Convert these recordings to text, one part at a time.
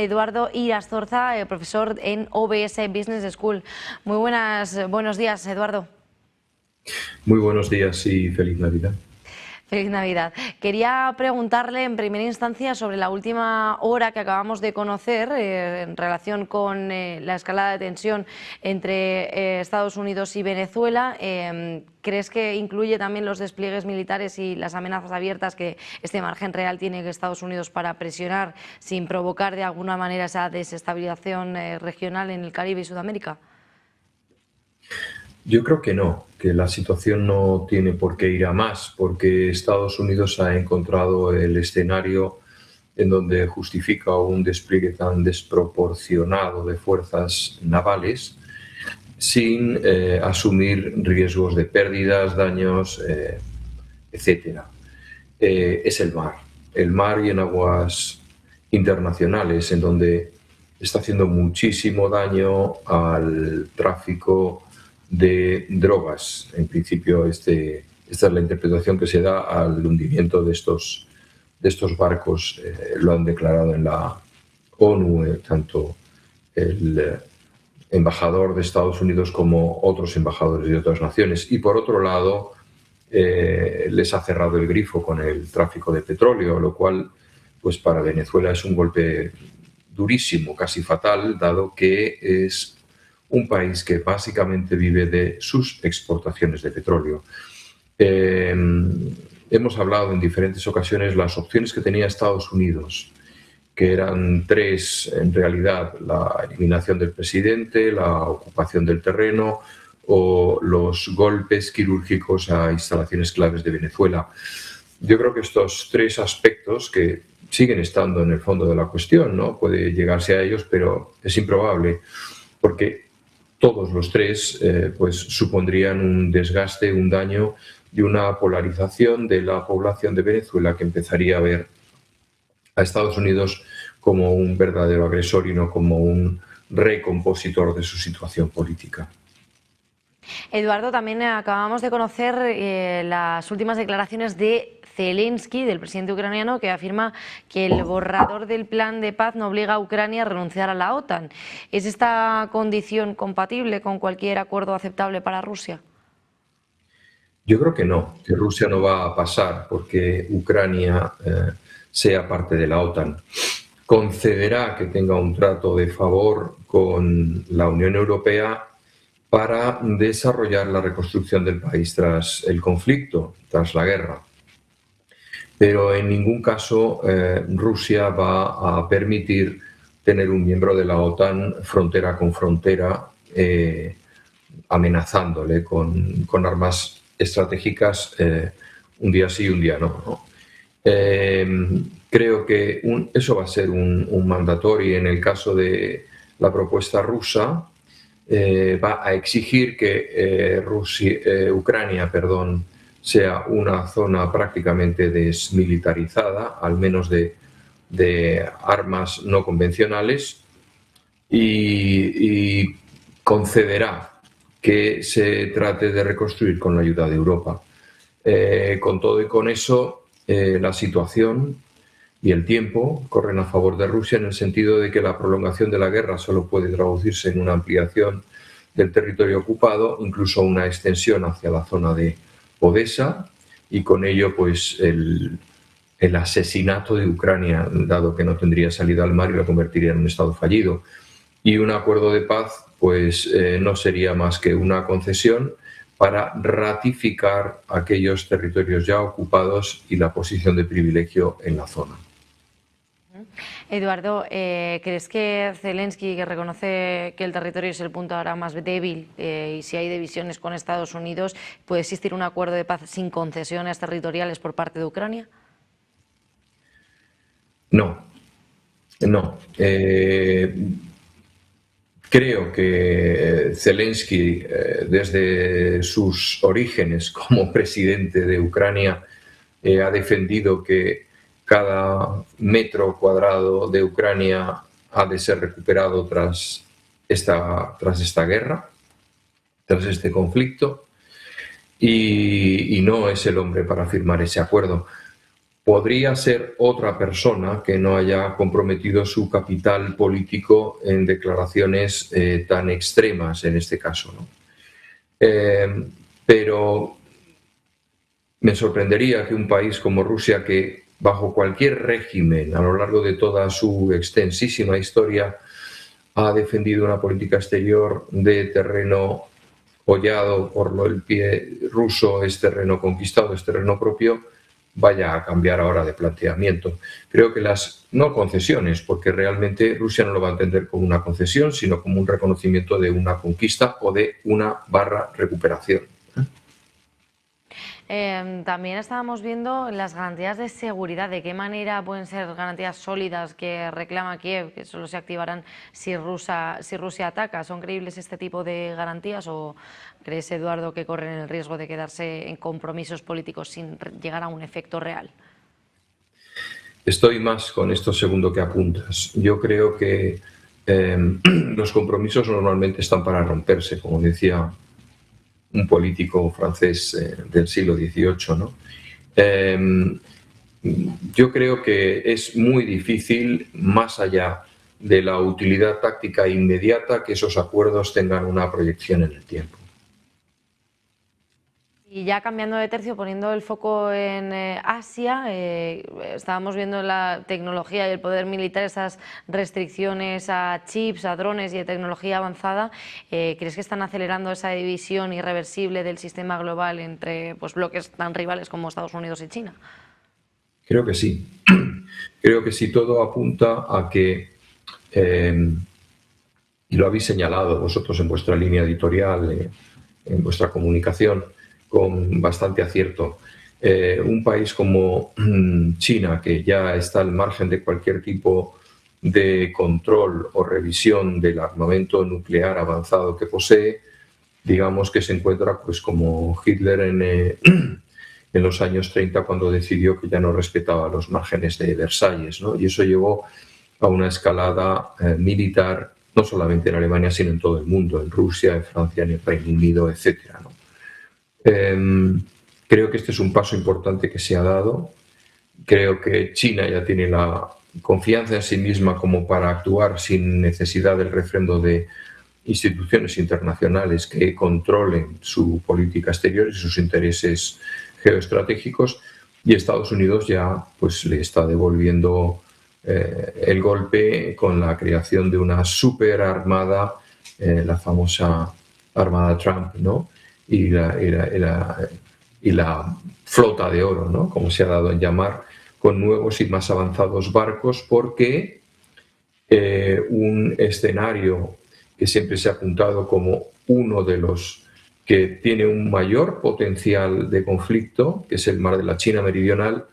Eduardo Irastorza, profesor en OBS Business School. Muy buenos días, Eduardo. Muy buenos días y feliz Navidad. Feliz Navidad. Quería preguntarle en primera instancia sobre la última hora que acabamos de conocer en relación con la escalada de tensión entre Estados Unidos y Venezuela. ¿Crees que incluye también los despliegues militares y las amenazas abiertas que este margen real tiene Estados Unidos para presionar sin provocar de alguna manera esa desestabilización regional en el Caribe y Sudamérica? Yo creo que no, que la situación no tiene por qué ir a más, porque Estados Unidos ha encontrado el escenario en donde justifica un despliegue tan desproporcionado de fuerzas navales sin asumir riesgos de pérdidas, daños, etcétera. Es el mar y en aguas internacionales, en donde está haciendo muchísimo daño al tráfico de drogas. En principio, esta es la interpretación que se da al hundimiento de estos barcos. Lo han declarado en la ONU, tanto el embajador de Estados Unidos como otros embajadores de otras naciones. Y por otro lado, les ha cerrado el grifo con el tráfico de petróleo, lo cual pues para Venezuela es un golpe durísimo, casi fatal, dado que es un país que básicamente vive de sus exportaciones de petróleo. Hemos hablado en diferentes ocasiones las opciones que tenía Estados Unidos, que eran tres en realidad: la eliminación del presidente, la ocupación del terreno o los golpes quirúrgicos a instalaciones claves de Venezuela. Yo creo que estos tres aspectos, que siguen estando en el fondo de la cuestión, ¿no? Puede llegarse a ellos, pero es improbable, porque todos los tres pues supondrían un desgaste, un daño y una polarización de la población de Venezuela, que empezaría a ver a Estados Unidos como un verdadero agresor y no como un recompositor de su situación política. Eduardo, también acabamos de conocer las últimas declaraciones de Zelensky, del presidente ucraniano, que afirma que el borrador del plan de paz no obliga a Ucrania a renunciar a la OTAN. ¿Es esta condición compatible con cualquier acuerdo aceptable para Rusia? Yo creo que no, que Rusia no va a pasar porque Ucrania sea parte de la OTAN. Concederá que tenga un trato de favor con la Unión Europea para desarrollar la reconstrucción del país tras el conflicto, tras la guerra. Pero en ningún caso Rusia va a permitir tener un miembro de la OTAN frontera con frontera, amenazándole con armas estratégicas un día sí y un día no. Creo que eso va a ser un mandatorio. En el caso de la propuesta rusa, va a exigir que Ucrania sea una zona prácticamente desmilitarizada, al menos de armas no convencionales, y concederá que se trate de reconstruir con la ayuda de Europa. Con todo y con eso, la situación y el tiempo corren a favor de Rusia, en el sentido de que la prolongación de la guerra solo puede traducirse en una ampliación del territorio ocupado, incluso una extensión hacia la zona de Odessa, y con ello pues el asesinato de Ucrania, dado que no tendría salida al mar y la convertiría en un estado fallido. Y un acuerdo de paz pues no sería más que una concesión para ratificar aquellos territorios ya ocupados y la posición de privilegio en la zona. Eduardo, ¿crees que Zelensky, que reconoce que el territorio es el punto ahora más débil y si hay divisiones con Estados Unidos, puede existir un acuerdo de paz sin concesiones territoriales por parte de Ucrania? No. Creo que Zelensky, desde sus orígenes como presidente de Ucrania, ha defendido que cada metro cuadrado de Ucrania ha de ser recuperado tras esta guerra, tras este conflicto, y no es el hombre para firmar ese acuerdo. podría ser otra persona que no haya comprometido su capital político en declaraciones tan extremas en este caso, ¿no? Pero me sorprendería que un país como Rusia, que bajo cualquier régimen a lo largo de toda su extensísima historia ha defendido una política exterior de terreno hollado por el pie ruso, es terreno conquistado, es terreno propio, vaya a cambiar ahora de planteamiento. Creo que las no concesiones, porque realmente Rusia no lo va a entender como una concesión, sino como un reconocimiento de una conquista o de una recuperación. También estábamos viendo las garantías de seguridad, de qué manera pueden ser garantías sólidas que reclama Kiev, que solo se activarán si Rusia ataca. ¿Son creíbles este tipo de garantías o crees, Eduardo, que corren el riesgo de quedarse en compromisos políticos sin llegar a un efecto real? Estoy más con esto segundo que apuntas. Yo creo que los compromisos normalmente están para romperse, como decía un político francés del siglo XVIII, ¿no? Yo creo que es muy difícil, más allá de la utilidad táctica inmediata, que esos acuerdos tengan una proyección en el tiempo. Y ya cambiando de tercio, poniendo el foco en Asia, estábamos viendo la tecnología y el poder militar, esas restricciones a chips, a drones y a tecnología avanzada. ¿Crees que están acelerando esa división irreversible del sistema global entre bloques tan rivales como Estados Unidos y China? Creo que sí. Creo que sí, todo apunta a que, y lo habéis señalado vosotros en vuestra línea editorial, en vuestra comunicación, con bastante acierto. Un país como China, que ya está al margen de cualquier tipo de control o revisión del armamento nuclear avanzado que posee, digamos que se encuentra pues como Hitler en los años 30, cuando decidió que ya no respetaba los márgenes de Versalles, ¿no? Y eso llevó a una escalada militar, no solamente en Alemania, sino en todo el mundo, en Rusia, en Francia, en el Reino Unido, etcétera, ¿no? Creo que este es un paso importante que se ha dado. Creo que China ya tiene la confianza en sí misma como para actuar sin necesidad del refrendo de instituciones internacionales que controlen su política exterior y sus intereses geoestratégicos, y Estados Unidos ya pues le está devolviendo el golpe con la creación de una superarmada, la famosa Armada Trump, ¿no? Y la flota de oro, ¿no? Como se ha dado en llamar, con nuevos y más avanzados barcos, porque un escenario que siempre se ha apuntado como uno de los que tiene un mayor potencial de conflicto, que es el mar de la China Meridional,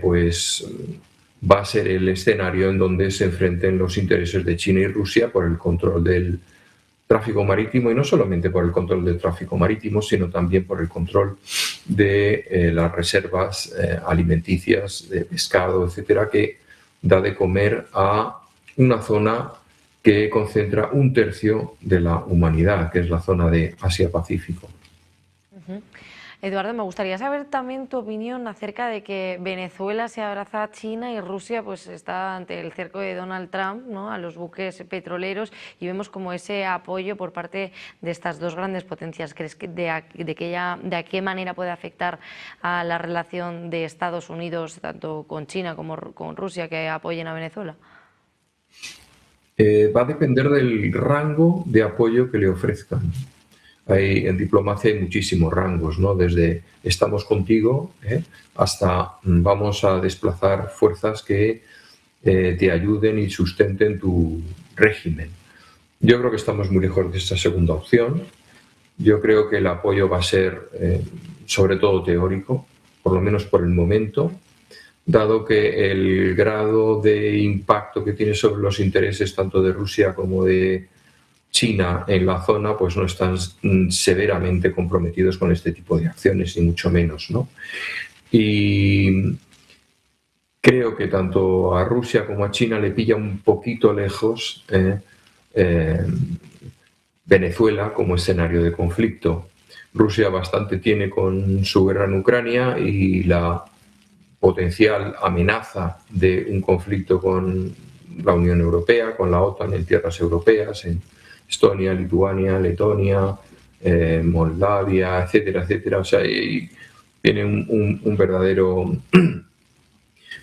pues va a ser el escenario en donde se enfrenten los intereses de China y Rusia por el control del tráfico marítimo, y no solamente por el control del tráfico marítimo, sino también por el control de las reservas alimenticias de pescado, etcétera, que da de comer a una zona que concentra un tercio de la humanidad, que es la zona de Asia-Pacífico. Eduardo, me gustaría saber también tu opinión acerca de que Venezuela se abraza a China y Rusia pues está ante el cerco de Donald Trump, ¿no?, a los buques petroleros, y vemos como ese apoyo por parte de estas dos grandes potencias. ¿Crees que de qué manera puede afectar a la relación de Estados Unidos tanto con China como con Rusia, que apoyen a Venezuela? Va a depender del rango de apoyo que le ofrezcan. En diplomacia hay muchísimos rangos, ¿no? Desde estamos contigo hasta vamos a desplazar fuerzas que te ayuden y sustenten tu régimen. Yo creo que estamos muy lejos de esta segunda opción. Yo creo que el apoyo va a ser sobre todo teórico, por lo menos por el momento, dado que el grado de impacto que tiene sobre los intereses tanto de Rusia como de China en la zona pues no están severamente comprometidos con este tipo de acciones, ni mucho menos, ¿no? Y creo que tanto a Rusia como a China le pilla un poquito lejos Venezuela como escenario de conflicto. Rusia bastante tiene con su guerra en Ucrania y la potencial amenaza de un conflicto con la Unión Europea, con la OTAN en tierras europeas, en Estonia, Lituania, Letonia, Moldavia, etcétera, etcétera. O sea, tiene un verdadero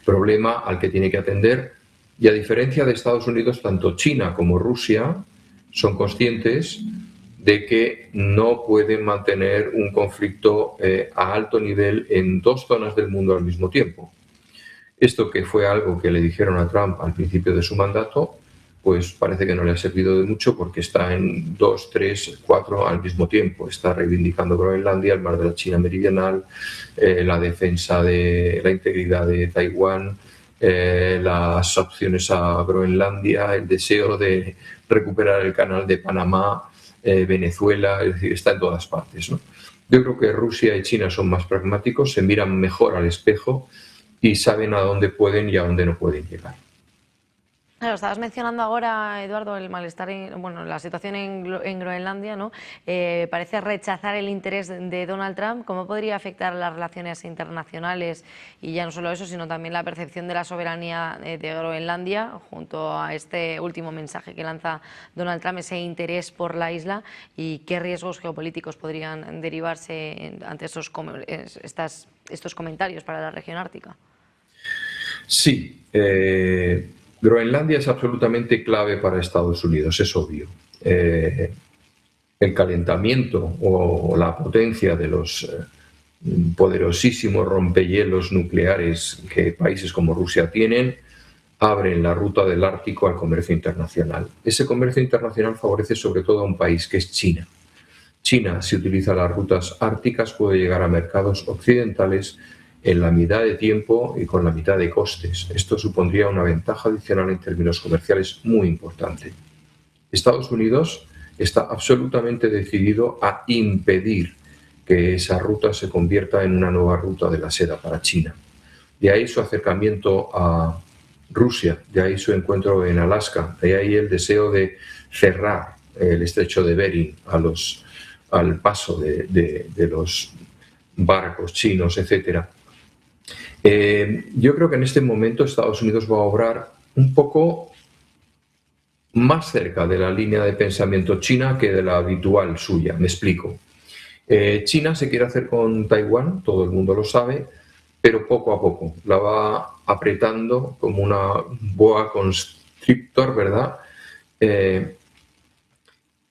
problema al que tiene que atender. Y a diferencia de Estados Unidos, tanto China como Rusia son conscientes de que no pueden mantener un conflicto a alto nivel en dos zonas del mundo al mismo tiempo. Esto, que fue algo que le dijeron a Trump al principio de su mandato, pues parece que no le ha servido de mucho, porque está en 2, 3, 4 al mismo tiempo. Está reivindicando Groenlandia, el mar de la China Meridional, la defensa de la integridad de Taiwán, las opciones a Groenlandia, el deseo de recuperar el canal de Panamá, Venezuela, es decir, está en todas partes, ¿no? Yo creo que Rusia y China son más pragmáticos, se miran mejor al espejo y saben a dónde pueden y a dónde no pueden llegar. Claro, estabas mencionando ahora, Eduardo, el malestar, la situación en Groenlandia, ¿no? Parece rechazar el interés de Donald Trump. ¿Cómo podría afectar las relaciones internacionales? Y ya no solo eso, sino también la percepción de la soberanía de Groenlandia, junto a este último mensaje que lanza Donald Trump, ese interés por la isla, y qué riesgos geopolíticos podrían derivarse ante estos comentarios para la región ártica. Sí, Groenlandia es absolutamente clave para Estados Unidos, es obvio. El calentamiento o la potencia de los poderosísimos rompehielos nucleares que países como Rusia tienen abren la ruta del Ártico al comercio internacional. Ese comercio internacional favorece sobre todo a un país que es China. China, si utiliza las rutas árticas, puede llegar a mercados occidentales en la mitad de tiempo y con la mitad de costes. Esto supondría una ventaja adicional en términos comerciales muy importante. Estados Unidos está absolutamente decidido a impedir que esa ruta se convierta en una nueva ruta de la seda para China. De ahí su acercamiento a Rusia, de ahí su encuentro en Alaska, de ahí el deseo de cerrar el estrecho de Bering al paso de los barcos chinos, etcétera. Yo creo que en este momento Estados Unidos va a obrar un poco más cerca de la línea de pensamiento china que de la habitual suya. Me explico. China se quiere hacer con Taiwán, todo el mundo lo sabe, pero poco a poco. La va apretando como una boa constrictor, ¿verdad?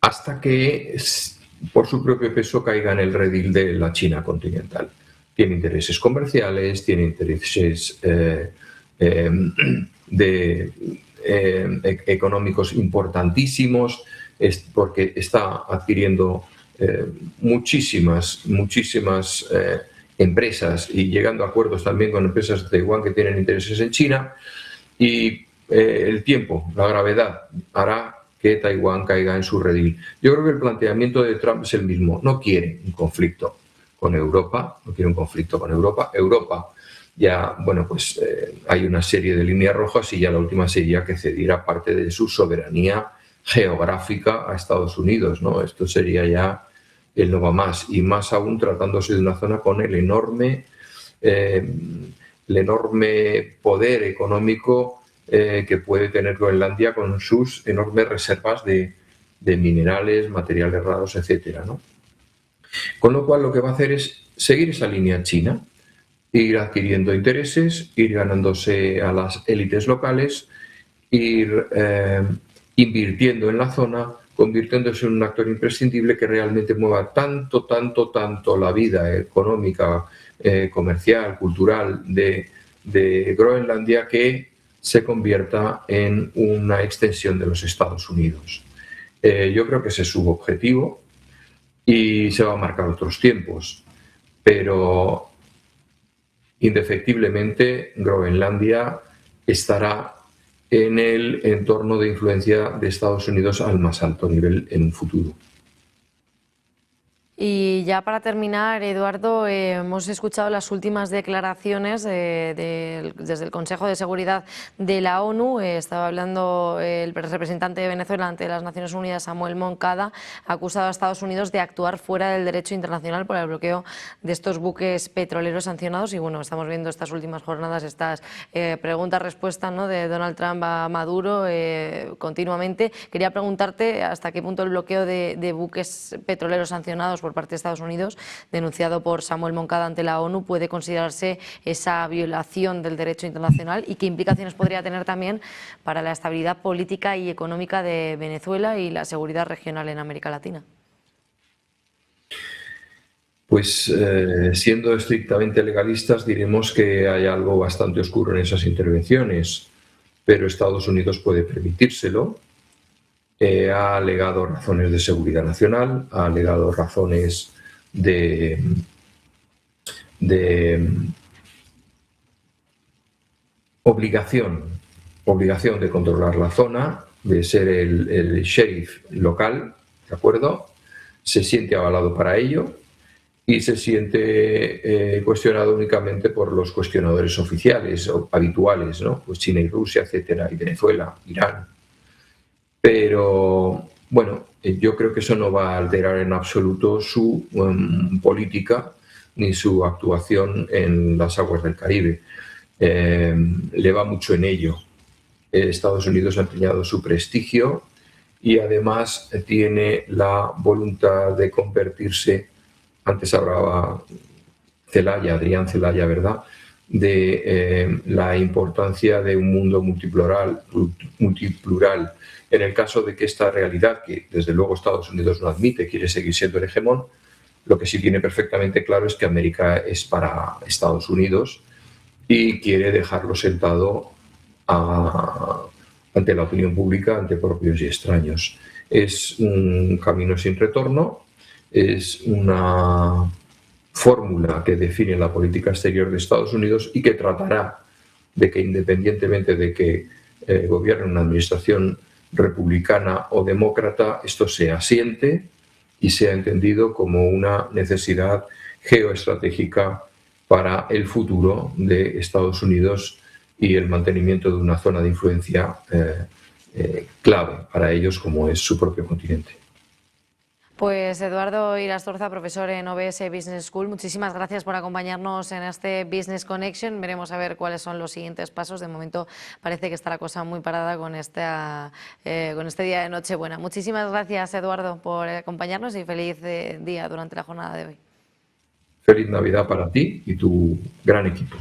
Hasta que por su propio peso caiga en el redil de la China continental. Tiene intereses comerciales, tiene intereses económicos importantísimos, porque está adquiriendo muchísimas empresas y llegando a acuerdos también con empresas de Taiwán que tienen intereses en China, y el tiempo, la gravedad, hará que Taiwán caiga en su redil. Yo creo que el planteamiento de Trump es el mismo. No quiere un conflicto con Europa, no quiere un conflicto con Europa. Europa ya, bueno, pues hay una serie de líneas rojas, y ya la última sería que cediera parte de su soberanía geográfica a Estados Unidos, ¿no? Esto sería ya el no va más, y más aún tratándose de una zona con el enorme poder económico que puede tener Groenlandia, con sus enormes reservas de minerales, materiales raros, etcétera, ¿no? Con lo cual, lo que va a hacer es seguir esa línea china, ir adquiriendo intereses, ir ganándose a las élites locales, ir invirtiendo en la zona, convirtiéndose en un actor imprescindible que realmente mueva tanto la vida económica, comercial, cultural de Groenlandia, que se convierta en una extensión de los Estados Unidos. Yo creo que ese es su objetivo, y se va a marcar otros tiempos, pero indefectiblemente Groenlandia estará en el entorno de influencia de Estados Unidos al más alto nivel en un futuro. Y ya para terminar, Eduardo, hemos escuchado las últimas declaraciones desde el Consejo de Seguridad de la ONU. Estaba hablando el representante de Venezuela ante las Naciones Unidas, Samuel Moncada, ha acusado a Estados Unidos de actuar fuera del derecho internacional por el bloqueo de estos buques petroleros sancionados. Y bueno, estamos viendo estas últimas jornadas, estas preguntas-respuestas, ¿no?, de Donald Trump a Maduro continuamente. Quería preguntarte hasta qué punto el bloqueo de buques petroleros sancionados por parte de Estados Unidos, denunciado por Samuel Moncada ante la ONU, puede considerarse esa violación del derecho internacional y qué implicaciones podría tener también para la estabilidad política y económica de Venezuela y la seguridad regional en América Latina. Pues siendo estrictamente legalistas diremos que hay algo bastante oscuro en esas intervenciones, pero Estados Unidos puede permitírselo. Ha alegado razones de seguridad nacional, ha alegado razones de obligación de controlar la zona, de ser el sheriff local, ¿de acuerdo? Se siente avalado para ello y se siente cuestionado únicamente por los cuestionadores oficiales o habituales, ¿no? Pues China y Rusia, etcétera, y Venezuela, Irán. Pero, bueno, yo creo que eso no va a alterar en absoluto su política ni su actuación en las aguas del Caribe. Le va mucho en ello. Estados Unidos ha empeñado su prestigio y además tiene la voluntad de convertirse, antes hablaba Adrián Celaya, ¿verdad?, de la importancia de un mundo multiplural. En el caso de que esta realidad, que desde luego Estados Unidos no admite, quiere seguir siendo el hegemón, lo que sí tiene perfectamente claro es que América es para Estados Unidos y quiere dejarlo sentado ante la opinión pública, ante propios y extraños. Es un camino sin retorno, es una fórmula que define la política exterior de Estados Unidos y que tratará de que, independientemente de que gobierne una administración republicana o demócrata, esto se asiente y sea entendido como una necesidad geoestratégica para el futuro de Estados Unidos y el mantenimiento de una zona de influencia clave para ellos, como es su propio continente. Pues Eduardo Irastorza, profesor en OBS Business School, muchísimas gracias por acompañarnos en este Business Connection. Veremos a ver cuáles son los siguientes pasos. De momento parece que está la cosa muy parada con este día de Nochebuena. Muchísimas gracias, Eduardo, por acompañarnos y feliz día durante la jornada de hoy. Feliz Navidad para ti y tu gran equipo.